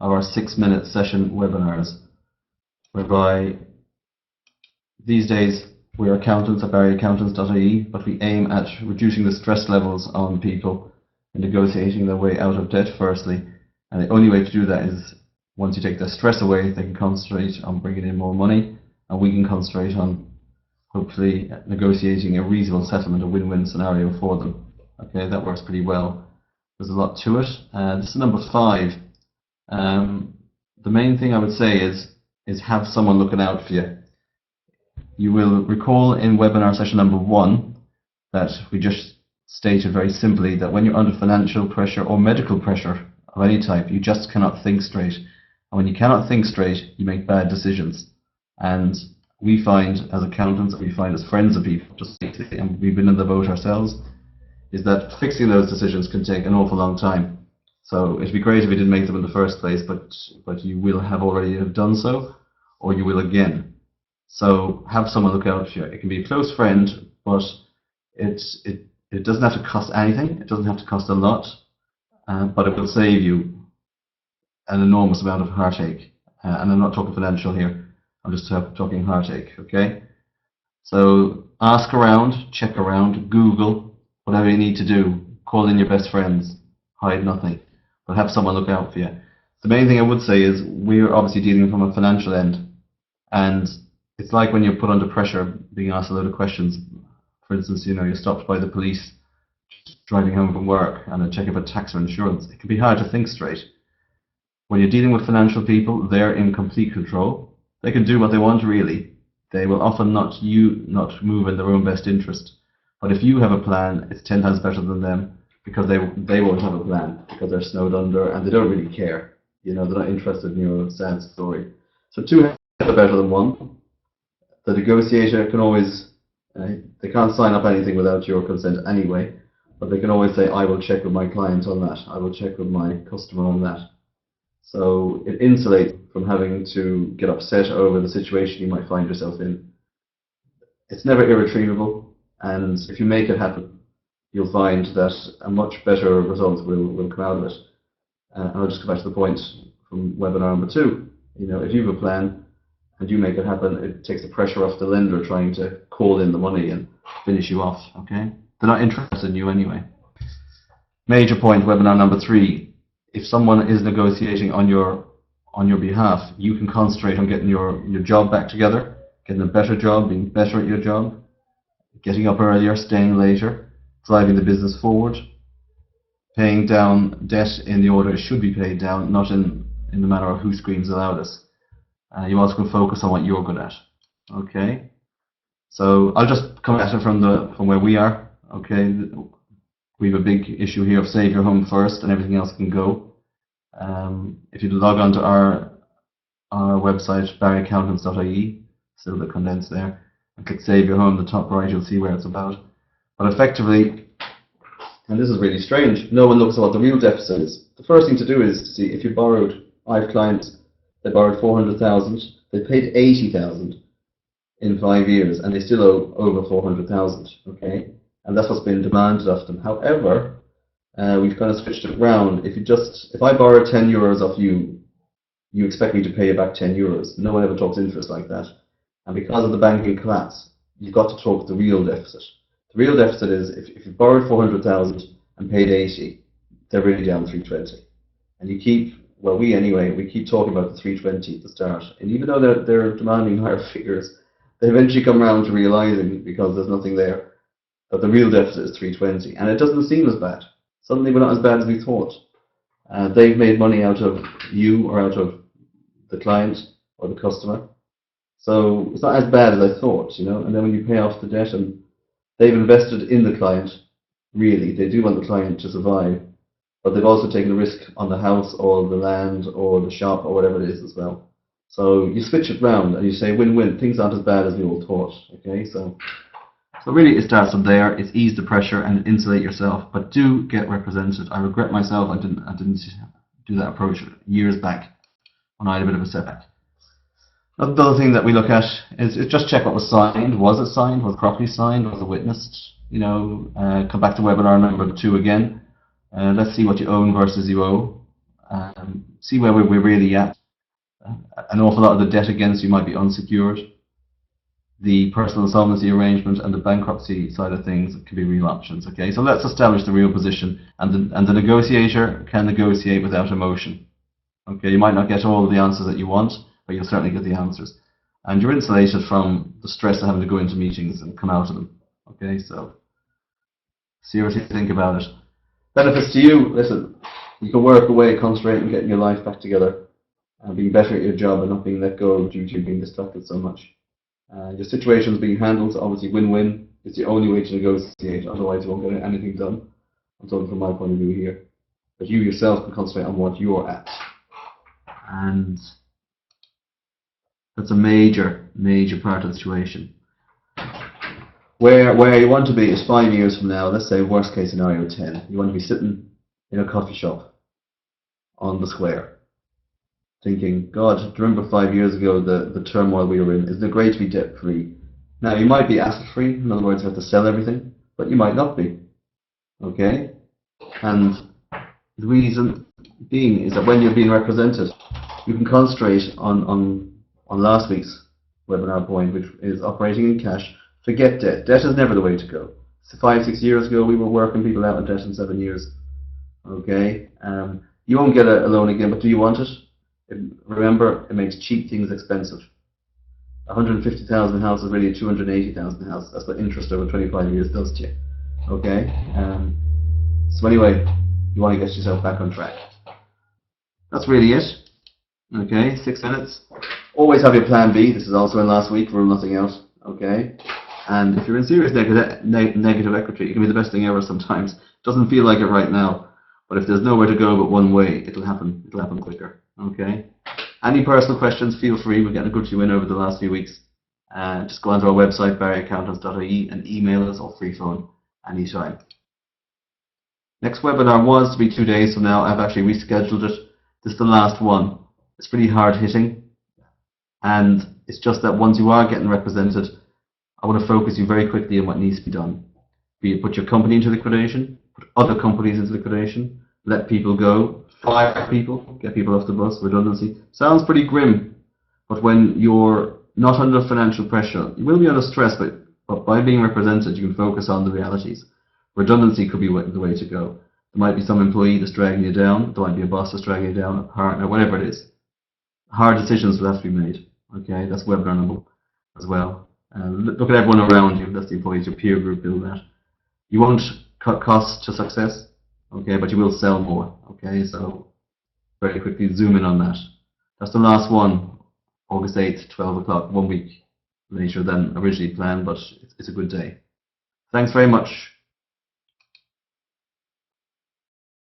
of our 6-minute session webinars, whereby these days we're accountants at barryaccountants.ie, but we aim at reducing the stress levels on people and negotiating their way out of debt firstly. And the only way to do that is once you take the stress away, they can concentrate on bringing in more money, and we can concentrate on hopefully negotiating a reasonable settlement, a win-win scenario for them. Okay, that works pretty well. There's a lot to it. This is number 5. The main thing I would say is have someone looking out for you. You will recall in webinar session number 1 that we just stated very simply that when you're under financial pressure or medical pressure of any type, you just cannot think straight. And when you cannot think straight, you make bad decisions. And we find as accountants, we find as friends of people, and we've been in the boat ourselves, is that fixing those decisions can take an awful long time. So it'd be great if you didn't make them in the first place, but you will have already have done so, or you will again. So have someone look out for you. It can be a close friend, but it doesn't have to cost anything. It doesn't have to cost a lot, but it will save you an enormous amount of heartache. And I'm not talking financial here. I'm just talking heartache. Okay. So ask around, check around, Google, whatever you need to do. Call in your best friends. Hide nothing, but have someone look out for you. The main thing I would say is we're obviously dealing from a financial end, and it's like when you're put under pressure, being asked a load of questions. For instance, you're stopped by the police driving home from work and they're checking for tax or insurance. It can be hard to think straight. When you're dealing with financial people, they're in complete control. They can do what they want, really. They will often not move in their own best interest. But if you have a plan, it's 10 times better than them, because they won't have a plan, because they're snowed under and they don't really care. They're not interested in your sad story. So 2 are better than 1. The negotiator can always, they can't sign up anything without your consent anyway, but they can always say, I will check with my client on that, I will check with my customer on that. So it insulates from having to get upset over the situation you might find yourself in. It's never irretrievable, and if you make it happen, you'll find that a much better result will come out of it. And I'll just go back to the point from webinar number 2. If you have a plan, and you make it happen, it takes the pressure off the lender trying to call in the money and finish you off. Okay, they're not interested in you anyway. Major point, webinar number 3. If someone is negotiating on your behalf, you can concentrate on getting your job back together, getting a better job, being better at your job, getting up earlier, staying later, driving the business forward, paying down debt in the order it should be paid down, not in the manner of who screams the loudest. You also can focus on what you're good at. Okay, so I'll just come at it from where we are. Okay, we have a big issue here of save your home first, and everything else can go. If you log on to our website, barryaccountants.ie, still a bit condensed there, and click save your home, the top right, you'll see where it's about. But effectively, and this is really strange, no one looks at what the real deficit is. The first thing to do is to see if you borrowed. I have clients. They borrowed 400,000. They paid 80,000 in 5 years, and they still owe over 400,000. Okay, and that's what's been demanded of them. However, we've kind of switched it around. If I borrow 10 euros off you, you expect me to pay you back 10 euros. No one ever talks interest like that. And because of the banking collapse, you've got to talk the real deficit. The real deficit is if you borrowed 400,000 and paid 80, they're really down 320, and you keep. Well, we keep talking about the 320 at the start, and even though they're demanding higher figures, they eventually come around to realizing, because there's nothing there, that the real deficit is 320, and it doesn't seem as bad. Suddenly we're not as bad as we thought. They've made money out of you or out of the client or the customer, so it's not as bad as I thought, And then when you pay off the debt, and they've invested in the client, really, they do want the client to survive. But they've also taken a risk on the house or the land or the shop or whatever it is as well. So you switch it round and you say win-win. Things aren't as bad as we all thought. Okay, so really it starts from there. It's ease the pressure and insulate yourself. But do get represented. I regret myself. I didn't do that approach years back when I had a bit of a setback. The other thing that we look at is just check what was signed. Was it signed? Was it properly signed? Was it witnessed? Come back to webinar number 2 again. Let's see what you own versus you owe. See where we're really at. An awful lot of the debt against you might be unsecured. The personal insolvency arrangement and the bankruptcy side of things can be real options. Okay, so let's establish the real position, and the negotiator can negotiate without emotion. Okay, you might not get all of the answers that you want, but you'll certainly get the answers. And you're insulated from the stress of having to go into meetings and come out of them. Okay, so seriously think about it. Benefits to you, listen, you can work away, concentrate on getting your life back together and being better at your job and not being let go due to being distracted so much. Your situation's being handled, obviously win-win. It's the only way to negotiate, otherwise you won't get anything done. I'm talking from my point of view here. But you yourself can concentrate on what you're at. And that's a major, major part of the situation. Where you want to be is 5 years from now, let's say worst case scenario 10. You want to be sitting in a coffee shop on the square thinking, God, do you remember 5 years ago the turmoil we were in? Isn't it great to be debt free? Now you might be asset free, in other words you have to sell everything, but you might not be. Okay? And the reason being is that when you're being represented, you can concentrate on last week's webinar point, which is operating in cash. Forget debt. Debt is never the way to go. So 5-6 years ago, we were working people out in debt in 7 years. Okay? You won't get a loan again, but do you want it? Remember, it makes cheap things expensive. 150,000 house is really a 280,000 house. That's what interest over 25 years does to you. Okay? So anyway, you want to get yourself back on track. That's really it. Okay, 6 minutes. Always have your plan B. This is also in last week, rule nothing out. Okay? And if you're in serious negative equity, it can be the best thing ever sometimes. Doesn't feel like it right now. But if there's nowhere to go but one way, it'll happen. It'll happen quicker. Okay? Any personal questions, feel free. We're getting a good few in over the last few weeks. Just go onto our website, barryaccountants.ie, and email us or free phone anytime. Next webinar was to be 2 days from now. I've actually rescheduled it. This is the last one. It's pretty hard hitting. And it's just that once you are getting represented, I want to focus you very quickly on what needs to be done. Be it put your company into liquidation, put other companies into liquidation, let people go, fire people, get people off the bus, redundancy. Sounds pretty grim, but when you're not under financial pressure, you will be under stress, but by being represented, you can focus on the realities. Redundancy could be the way to go. There might be some employee that's dragging you down, there might be a boss that's dragging you down, a partner, whatever it is. Hard decisions will have to be made. Okay, that's webinar number as well. Look at everyone around you, that's the employees, your peer group, build that. You won't cut costs to success, okay, but you will sell more, okay, so very quickly zoom in on that. That's the last one, August 8th, 12 o'clock, 1 week later than originally planned, but it's a good day. Thanks very much.